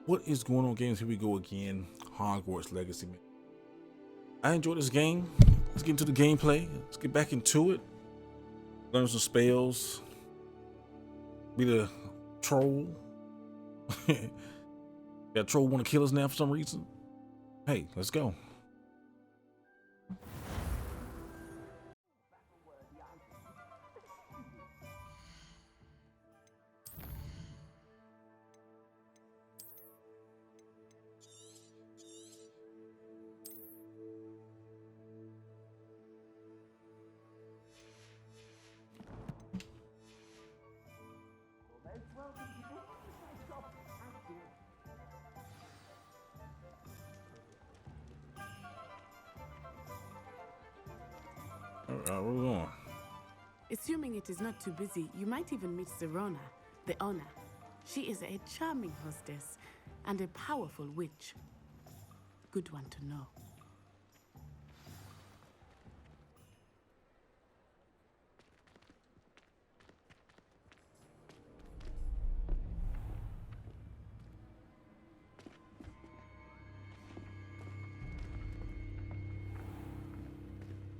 What is going on, games? Here we go again. Hogwarts Legacy, man. I enjoyed this game. Let's get into the gameplay. Let's get back into it. Learn some spells. Be the troll. That troll want to kill us now for some reason. Hey, let's go. All right, where we going? Assuming it is not too busy, you might even meet Serona, the owner. She is a charming hostess and a powerful witch. Good one to know.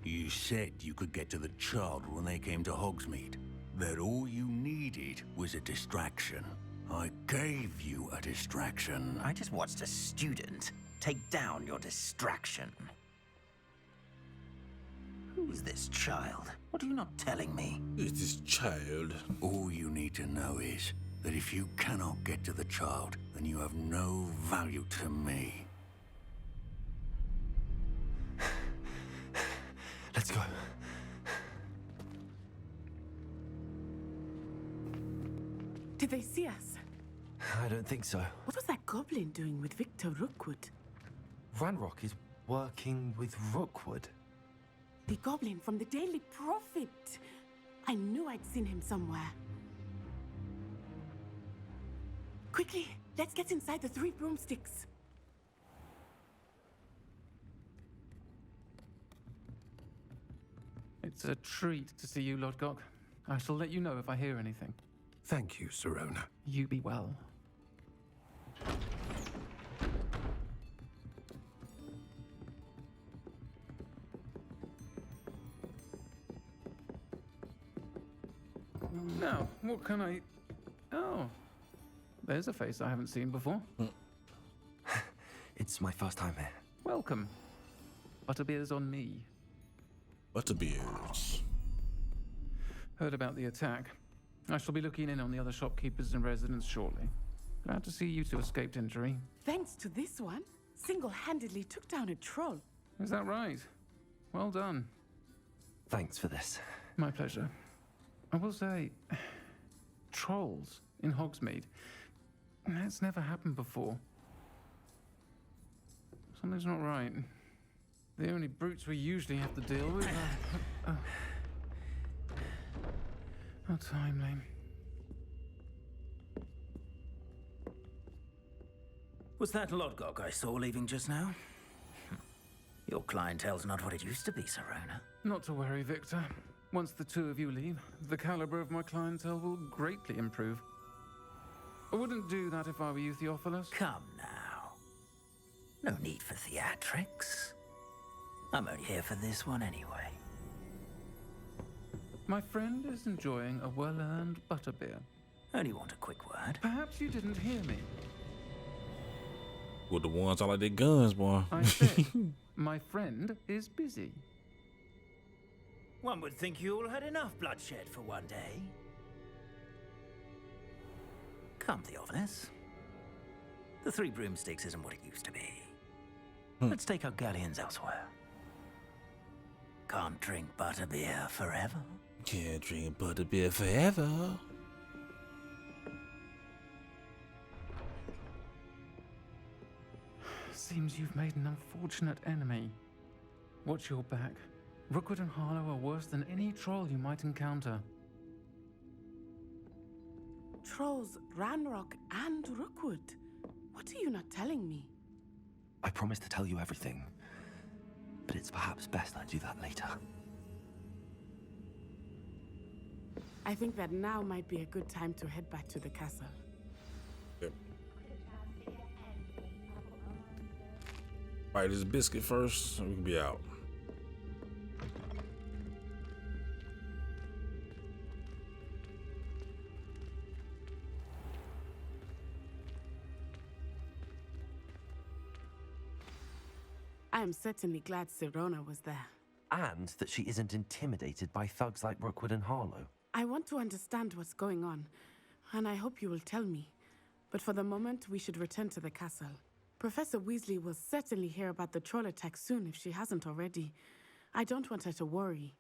You said you could get to the child when they came to Hogsmeade. That all you needed was a distraction. I gave you a distraction. I just watched a student take down your distraction. Who's this child? What are you not telling me? It's this child. All you need to know is that if you cannot get to the child, then you have no value to me. Let's go. Did they see us? I don't think so. What was that goblin doing with Victor Rookwood? Ranrock is working with Rookwood. The goblin from the Daily Prophet. I knew I'd seen him somewhere. Quickly, let's get inside the 3 broomsticks. It's a treat to see you, Lodgok. I shall let you know if I hear anything. Thank you, Serona. You be well. Now, what can I... Oh, there's a face I haven't seen before. It's my first time here. Welcome. Butterbeer's on me. Butterbeers. Heard about the attack. I shall be looking in on the other shopkeepers and residents shortly. Glad to see you two escaped injury. Thanks to this one, single-handedly took down a troll. Is that right? Well done. Thanks for this. My pleasure. I will say, trolls in Hogsmeade. That's never happened before. Something's not right. The only brutes we usually have to deal with are... How timely. Was that Lodgok I saw leaving just now? Your clientele's not what it used to be, Serona. Not to worry, Victor. Once the two of you leave, the caliber of my clientele will greatly improve. I wouldn't do that if I were you, Theophilus. Come now. No need for theatrics. I'm only here for this one anyway. My friend is enjoying a well-earned butterbeer. Only want a quick word. Perhaps you didn't hear me. With the ones all like their guns, boy. I said, my friend is busy. One would think you all had enough bloodshed for one day. Come, Theophilus. The 3 broomsticks isn't what it used to be. Let's take our galleons elsewhere. Can't drink butterbeer forever. Can't drink butterbeer forever. Seems you've made an unfortunate enemy. Watch your back. Rookwood and Harlow are worse than any troll you might encounter. Trolls, Ranrock, and Rookwood. What are you not telling me? I promise to tell you everything, but it's perhaps best I do that later. I think that now might be a good time to head back to the castle. Yep. Bite this biscuit first, so we can be out. I am certainly glad Sirona was there. And that she isn't intimidated by thugs like Rookwood and Harlow. I want to understand what's going on, and I hope you will tell me. But for the moment, we should return to the castle. Professor Weasley will certainly hear about the troll attack soon if she hasn't already. I don't want her to worry.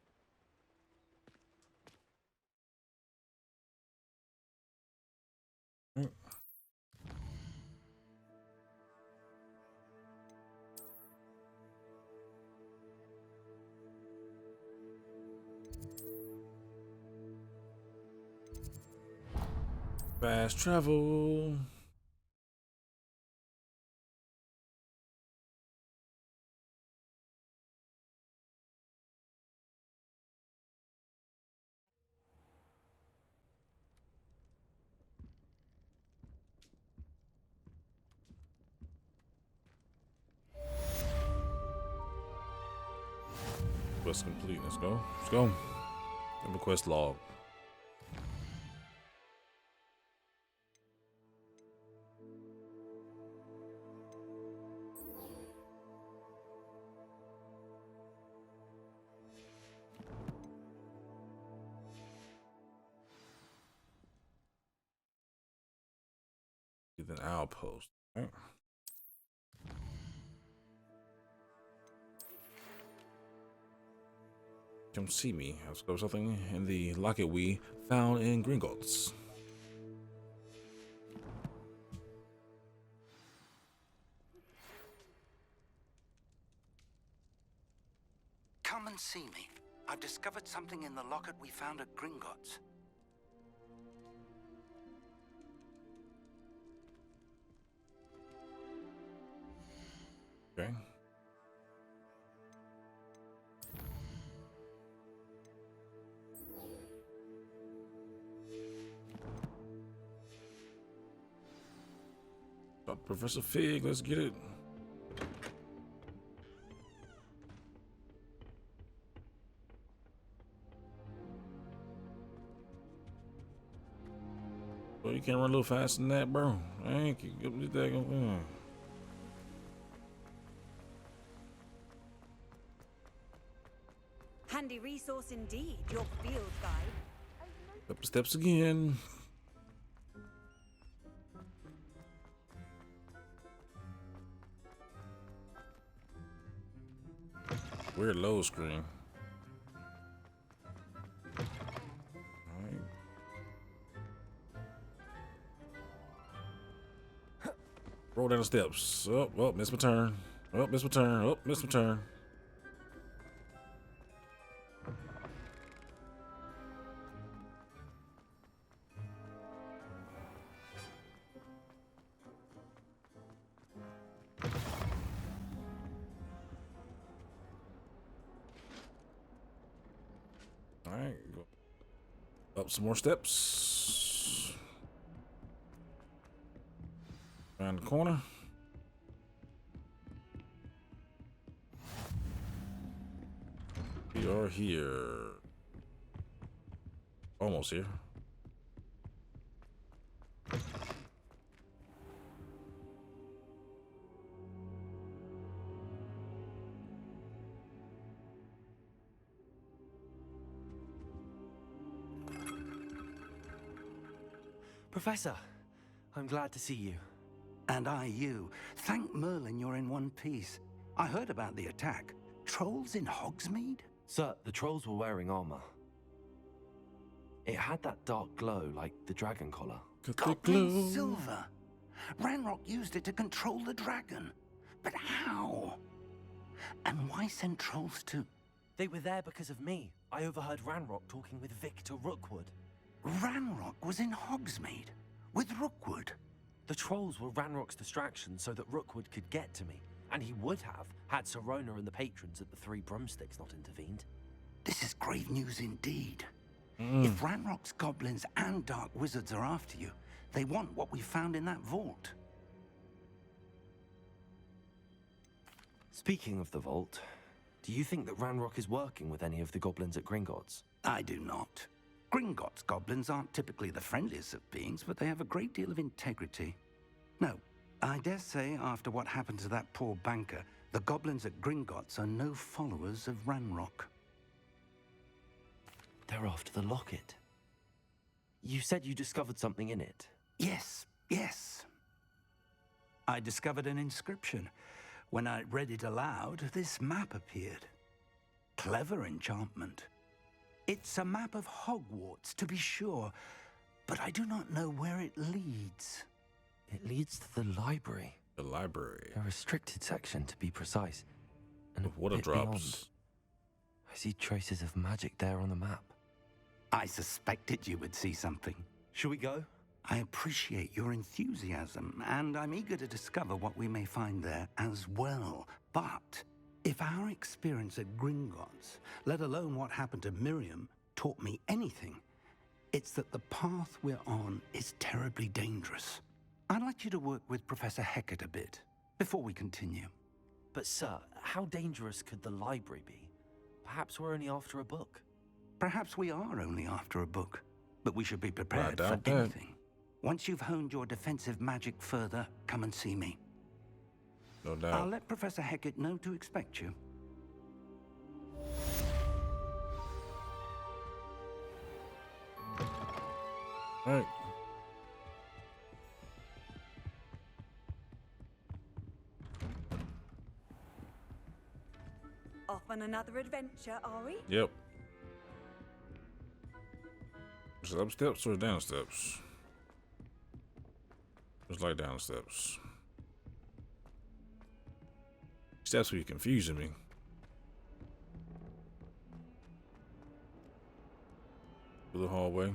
Fast travel. Quest complete. Let's go. Let's go. Have a quest log. Get an outpost. Right. Come see me. Let's go something in the locket we found in Gringotts. Come and see me. I've discovered something in the locket we found at Gringotts. Okay. Professor Fig, let's get it. Well, you can't run a little faster than that, bro. Thank you. Give me that. Handy resource indeed, your field guide. Up the steps again. Weird load screen. Alright. Roll down the steps. Oh, oh, missed my turn. Oh, missed my turn. Oh, missed my turn. Alright, go up some more steps. Around the corner. We are here. Almost here. Professor, I'm glad to see you. And I you. Thank Merlin you're in one piece. I heard about the attack. Trolls in Hogsmeade? Sir, the trolls were wearing armor. It had that dark glow like the dragon collar. Goblin silver. Ranrock used it to control the dragon. But how? And why send trolls to... They were there because of me. I overheard Ranrock talking with Victor Rookwood. Ranrock was in Hogsmeade with Rookwood. The trolls were Ranrock's distraction so that Rookwood could get to me. And he would have had Sirona and the patrons at the Three Broomsticks not intervened. This is grave news indeed. If Ranrock's goblins and dark wizards are after you, they want what we found in that vault. Speaking of the vault, do you think that Ranrock is working with any of the goblins at Gringotts? I do not. Gringotts goblins aren't typically the friendliest of beings, but they have a great deal of integrity. No, I dare say after what happened to that poor banker, the goblins at Gringotts are no followers of Ranrock. They're after the locket. You said you discovered something in it. Yes, yes. I discovered an inscription. When I read it aloud, this map appeared. Clever enchantment. It's a map of Hogwarts, to be sure, but I do not know where it leads. It leads to the library. The library. A restricted section, to be precise. And With water bit drops. beyond. I see traces of magic there on the map. I suspected you would see something. Shall we go? I appreciate your enthusiasm, and I'm eager to discover what we may find there as well. But if our experience at Gringotts, let alone what happened to Miriam, taught me anything, it's that the path we're on is terribly dangerous. I'd like you to work with Professor Hecat a bit before we continue. But sir, how dangerous could the library be? Perhaps we're only after a book. Perhaps we are only after a book, but we should be prepared for doubt that. anything. Once you've honed your defensive magic further, come and see me. No doubt. I'll let Professor Hecat know to expect you. All right. Off on another adventure, are we? Yep. Is it up steps or down steps? It's like down steps. Steps were confusing me. Through the hallway.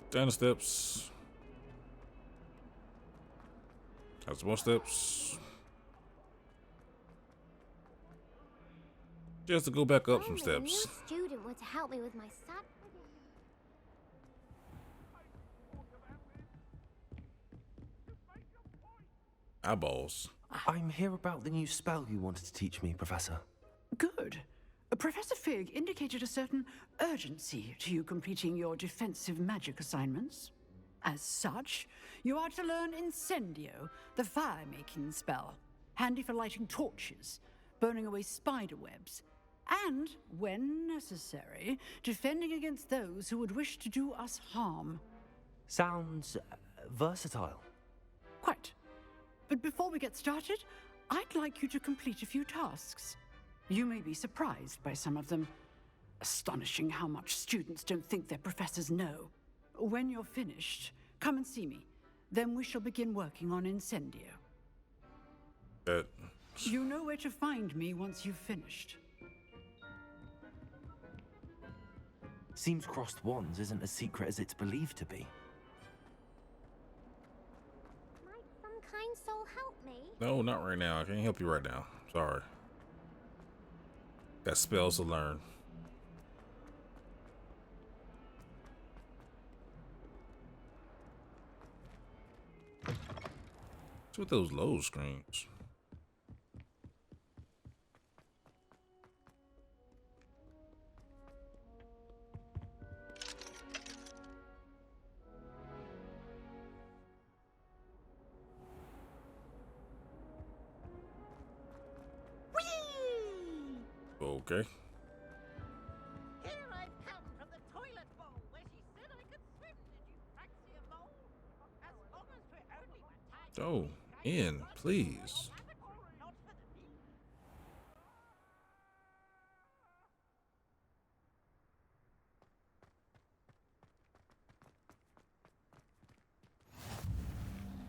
Down the steps. That's more steps. Just to go back up some steps. A new student were to help me with my sad. Eyeballs. I'm here about the new spell you wanted to teach me, Professor. Good. Professor Fig indicated a certain urgency to you completing your defensive magic assignments. As such, you are to learn Incendio, the fire-making spell, handy for lighting torches, burning away spider webs, and, when necessary, defending against those who would wish to do us harm. Sounds versatile. Quite. But before we get started, I'd like you to complete a few tasks. You may be surprised by some of them. Astonishing how much students don't think their professors know. When you're finished, come and see me. Then we shall begin working on Incendio. You know where to find me once you've finished. Seems crossed wands isn't as secret as it's believed to be. Might some kind soul help me? No, not right now. I can't help you right now. Sorry. Got spells to learn. What's with those load screens? Okay. Here I've come from the toilet bowl where she said I could swim. Did you fancy a bowl? As long as we're only one time. Oh, in, please. Not for the meat.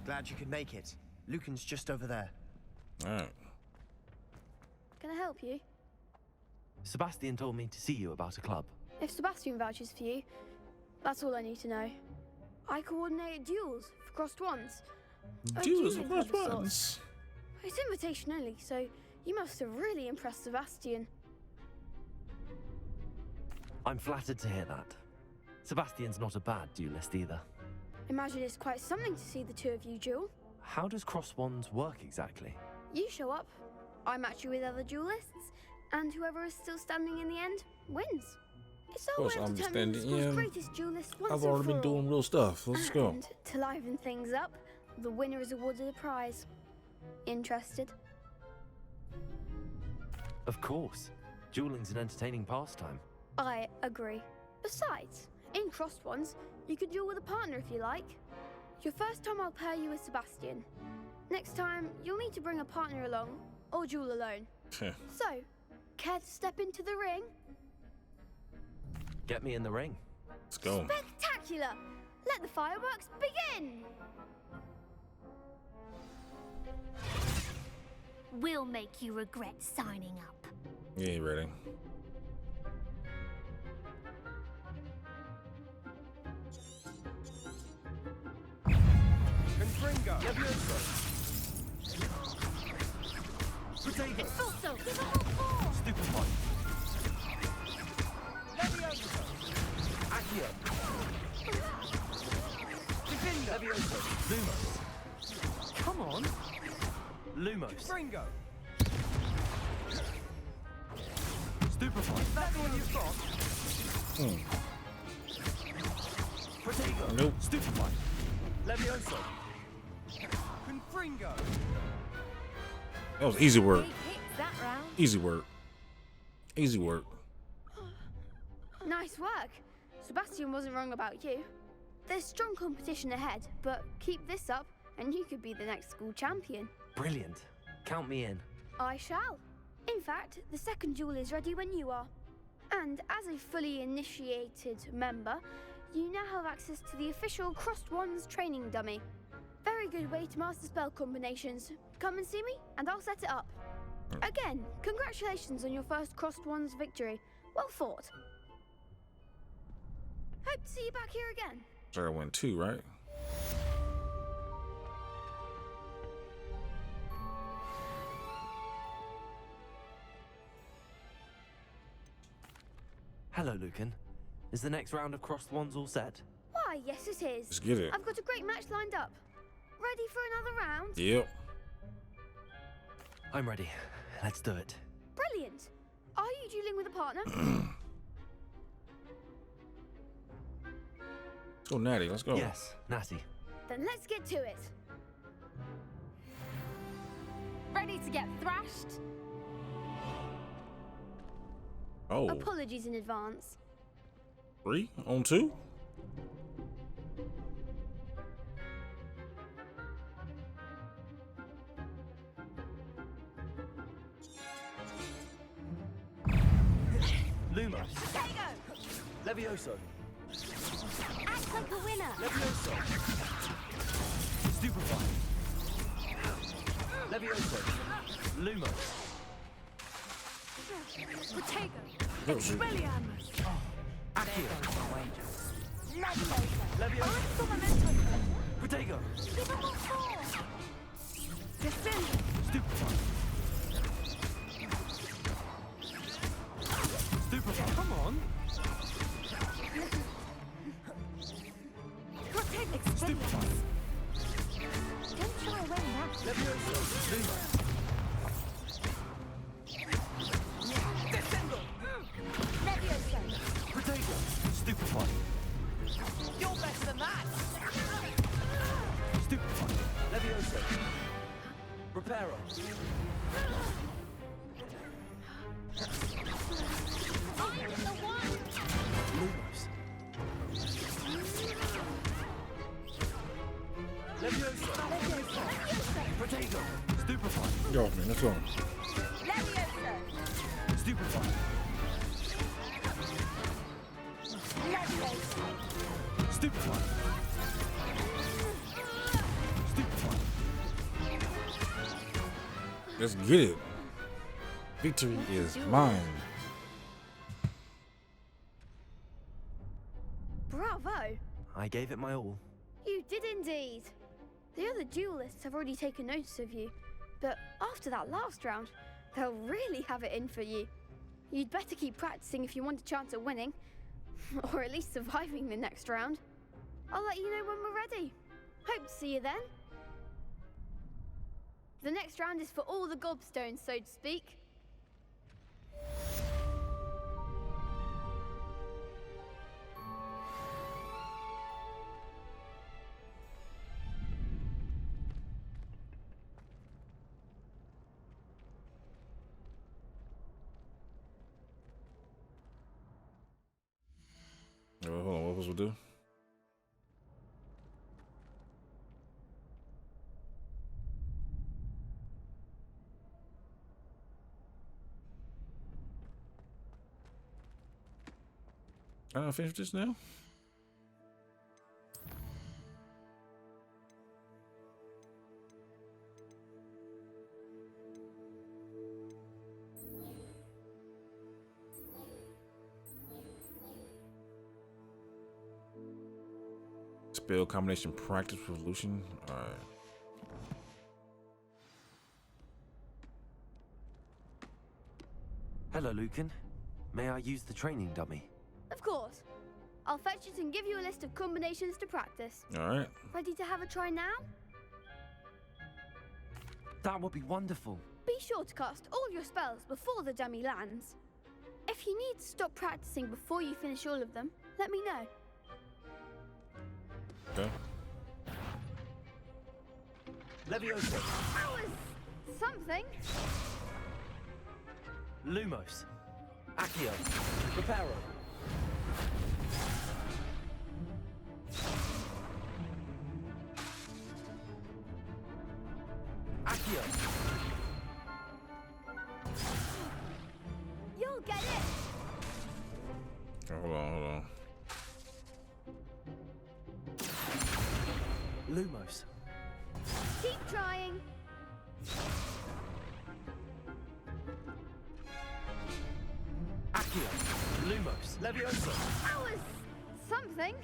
Glad you could make it. Lucan's just over there. All right. Can I help you? Sebastian told me to see you about a club. If Sebastian vouches for you, that's all I need to know. I coordinate duels for crossed wands. Duels for dueling crossed club of wands. sorts. It's invitation only, so you must have really impressed Sebastian. I'm flattered to hear that. Sebastian's not a bad duelist either. Imagine it's quite something to see the two of you duel. How does cross wands work exactly? You show up, I match you with other duelists, and whoever is still standing in the end wins. It's our way of determining the school's greatest duelist once I've and already for been all. doing real stuff. Let's go. And to liven things up, the winner is awarded a prize. Interested? Of course. Dueling's an entertaining pastime. I agree. Besides, in crossed ones, you could duel with a partner if you like. Your first time I'll pair you with Sebastian. Next time, you'll need to bring a partner along, or duel alone. So, care to step into the ring? Get me in the ring. Let's go. Spectacular! Let the fireworks begin! We'll make you regret signing up. You ain't ready. Confringo. Potato. Also, give a whole four. Stupefy. Levioso. Accio. Defender. Levioso. Lumos. Come on. Lumos. Confringo. Stupefy. That's all you've got. Potato. Nope. Stupefy. Levioso. Confringo. That was easy work. Big hits that round. Easy work. Easy work. Nice work. Sebastian wasn't wrong about you. There's strong competition ahead, but keep this up and you could be the next school champion. Brilliant. Count me in. I shall. In fact, the second duel is ready when you are. And as a fully initiated member, you now have access to the official Crossed Wands training dummy. Very good way to master spell combinations. Come and see me, and I'll set it up. Again, congratulations on your first Crossed Wands victory. Well fought. Hope to see you back here again. So I went 2, right? Hello, Lucan. Is the next round of crossed wands all set? Why, yes it is. Let's get it. I've got a great match lined up. Ready for another round? Yep. I'm ready. Let's do it. Brilliant. Are you dueling with a partner? Let's go, Natty. Let's go. Yes, Natty. Then let's get to it. Ready to get thrashed? Oh. Apologies in advance. 3 on 2? Lumos. Levioso. Act like a winner. Levioso. Stupefy. Levioso. Lumos. Potato. Expelliarmus. Accio. Leviosa. Potato. Give a whole four. Defender. Stupefy. Stupefy. Come on. Protect. Stupefy. Don't shy away now. Levioso. Lumos. Leviosa. Potato. Stupefy. You're better than that. Stupefy. Levioso. Reparo. Lumos. Leviosa. Potato. Stupefy. Go off me. Let's go. Leviosa. Stupefy. Leviosa. Stupefy. Stupefy. Let's get it. Victory is mine. Bravo. I gave it my all. You did indeed. The other duelists have already taken notice of you, but after that last round, they'll really have it in for you. You'd better keep practicing if you want a chance at winning, or at least surviving the next round. I'll let you know when we're ready. Hope to see you then. The next round is for all the gobstones, so to speak. Hold on, what was we do? I don't finish this now. Spell combination practice revolution. All right. Hello, Lucan. May I use the training dummy? Of course. I'll fetch it and give you a list of combinations to practice. All right. Ready to have a try now? That would be wonderful. Be sure to cast all your spells before the dummy lands. If you need to stop practicing before you finish all of them, let me know. Okay. Leviosa. That was something. Lumos. Accio. Reparo. Accio. You'll get it. Hold on. Lumos. Keep trying. Accio. Lumos. Leviosa. That was something.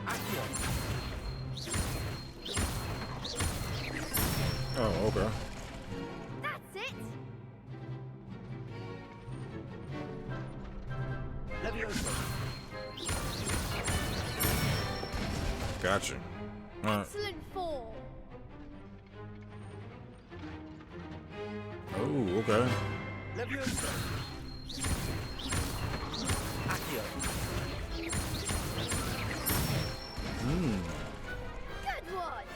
Accio. Oh, okay. That's it. Leviosa. Gotcha. All right. Excellent fall. Oh, okay. Leviosa. Accio. Good one.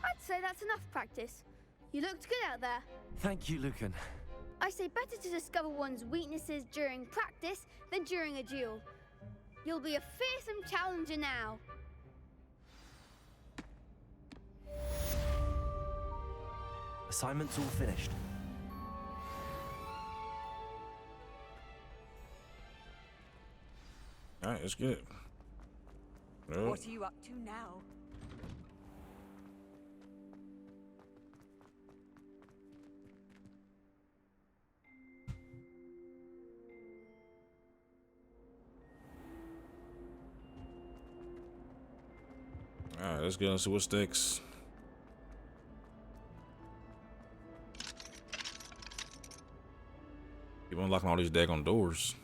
I'd say that's enough practice. You looked good out there. Thank you, Lucan. I say better to discover one's weaknesses during practice than during a duel. You'll be a fearsome challenger now. Assignment's all finished. All right, let's get it. Oh. What are you up to now? All right, let's get into what sticks. Keep unlocking all these daggone doors.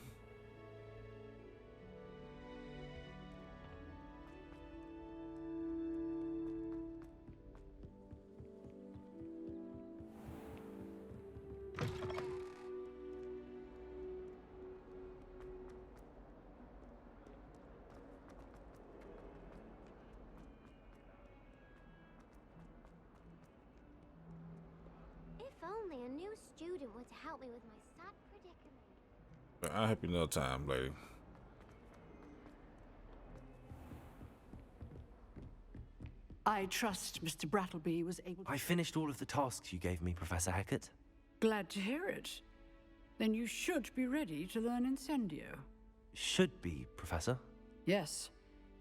If only a new student were to help me with my sad predicament. I'll help you another time, lady. I trust Mr. Brattleby was able to... I finished all of the tasks you gave me, Professor Hackett. Glad to hear it. Then you should be ready to learn Incendio. Should be, Professor. Yes.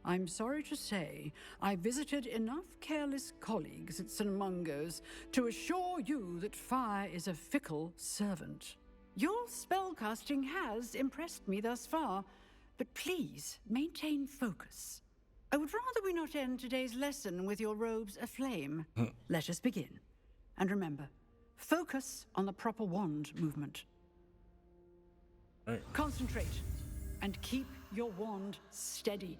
I'm sorry to say, I visited enough careless colleagues at St. Mungo's to assure you that fire is a fickle servant. Your spellcasting has impressed me thus far, but please maintain focus. I would rather we not end today's lesson with your robes aflame. Let us begin. And remember, focus on the proper wand movement. All right. Concentrate and keep your wand steady.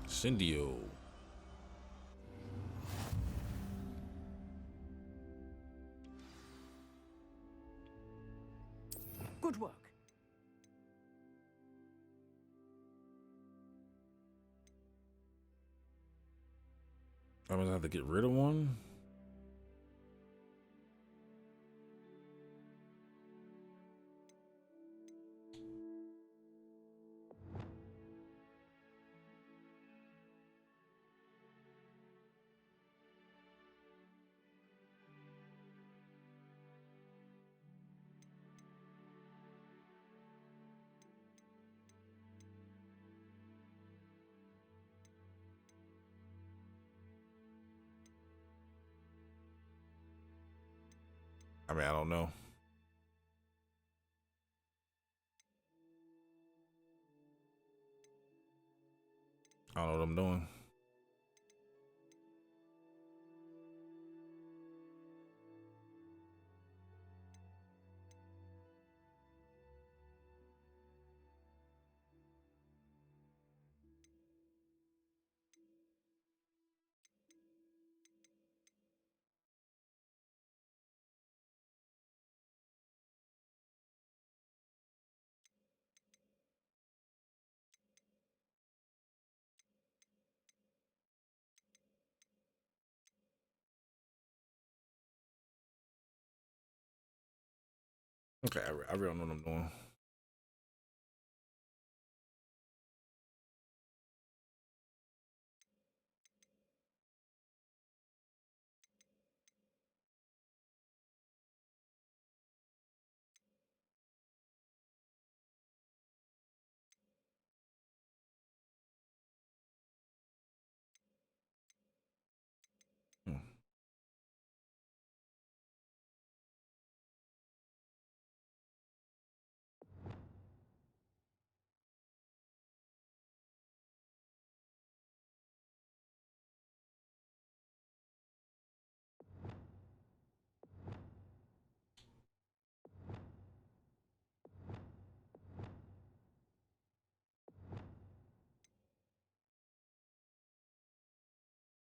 Incendio. Good work. I'm gonna have to get rid of one. I mean, I don't know. I don't know what I'm doing. Okay, I really don't know what I'm doing.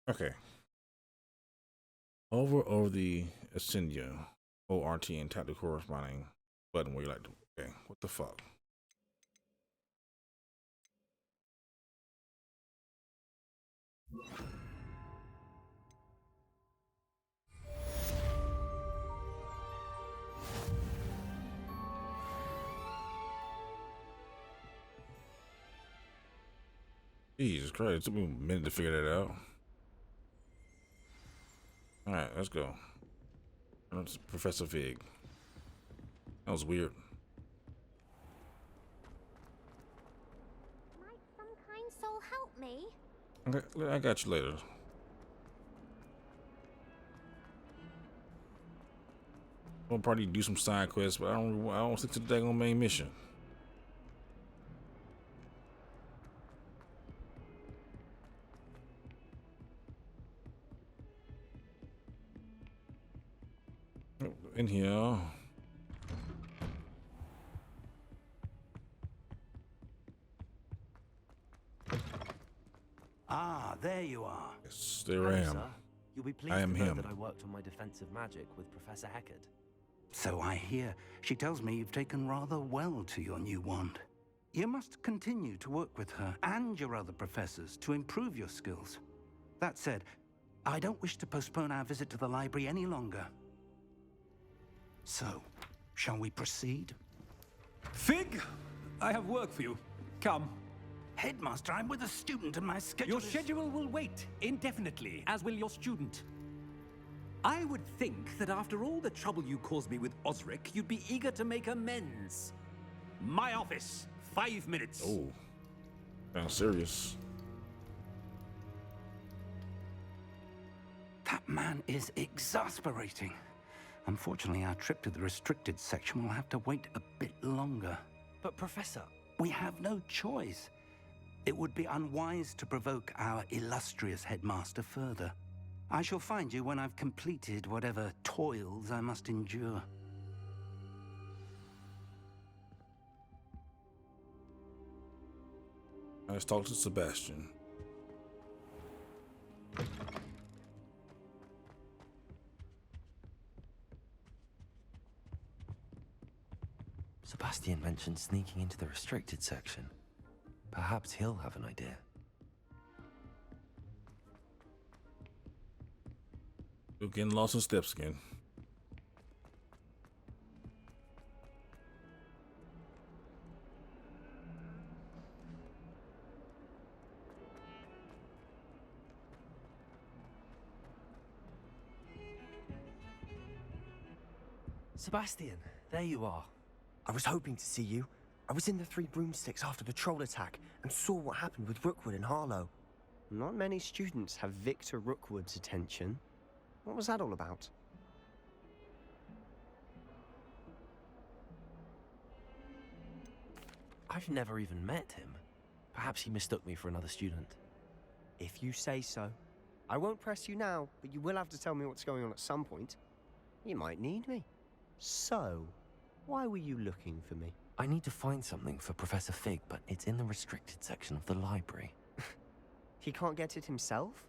Okay. Over the Ascendia, ORT, and tap the corresponding button where you like to. Okay, what the fuck? Jesus Christ, it took me a minute to figure that out. Alright, let's go. That's Professor Fig. That was weird. Might some kind soul help me? Okay, I got you later. We'll probably do some side quests, but I don't stick to the daggone main mission. In here. Ah, there you are. Yes, there I am. Sir. You'll be pleased I am to know him. that I worked on my defensive magic with Professor Heckard. So I hear. She tells me you've taken rather well to your new wand. You must continue to work with her and your other professors to improve your skills. That said, I don't wish to postpone our visit to the library any longer. So, shall we proceed? Fig, I have work for you. Come. Headmaster, I'm with a student and my schedule Your schedule will wait indefinitely, as will your student. I would think that after all the trouble you caused me with Osric, you'd be eager to make amends. My office, 5 minutes. Oh, sounds serious. That man is exasperating. Unfortunately, our trip to the restricted section will have to wait a bit longer. But Professor... We have no choice. It would be unwise to provoke our illustrious headmaster further. I shall find you when I've completed whatever toils I must endure. Let's talk to Sebastian. Sebastian mentioned sneaking into the restricted section. Perhaps he'll have an idea. You're getting lost in steps again. Sebastian, there you are. I was hoping to see you. I was in the Three Broomsticks after the troll attack and saw what happened with Rookwood and Harlow. Not many students have Victor Rookwood's attention. What was that all about? I've never even met him. Perhaps he mistook me for another student. If you say so. I won't press you now, but you will have to tell me what's going on at some point. You might need me. So, why were you looking for me? I need to find something for Professor Fig, but it's in the restricted section of the library. He can't get it himself?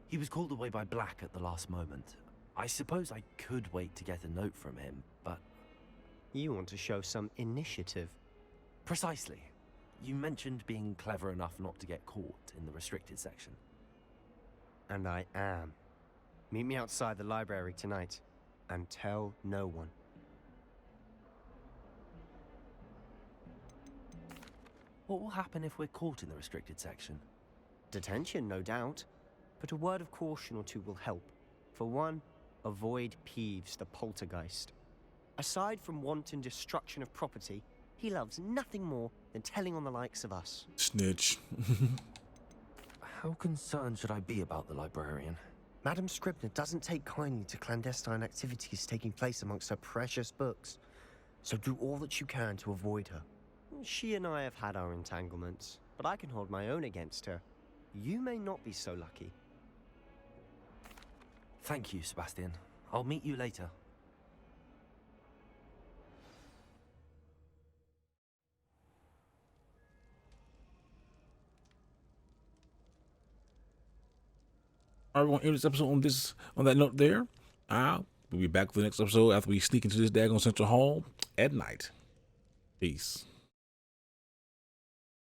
He was called away by Black at the last moment. I suppose I could wait to get a note from him, but... You want to show some initiative. Precisely. You mentioned being clever enough not to get caught in the restricted section. And I am. Meet me outside the library tonight, and tell no one. What will happen if we're caught in the restricted section? Detention, no doubt. But a word of caution or two will help. For one, avoid Peeves, the poltergeist. Aside from wanton destruction of property, he loves nothing more than telling on the likes of us. Snitch. How concerned should I be about the librarian? Madam Scribner doesn't take kindly to clandestine activities taking place amongst her precious books. So do all that you can to avoid her. She and I have had our entanglements, but I can hold my own against her. You may not be so lucky. Thank you, Sebastian. I'll meet you later. All right, we're gonna end this episode on that note there. We'll be back for the next episode after we sneak into this Diagon Central Hall at night. Peace.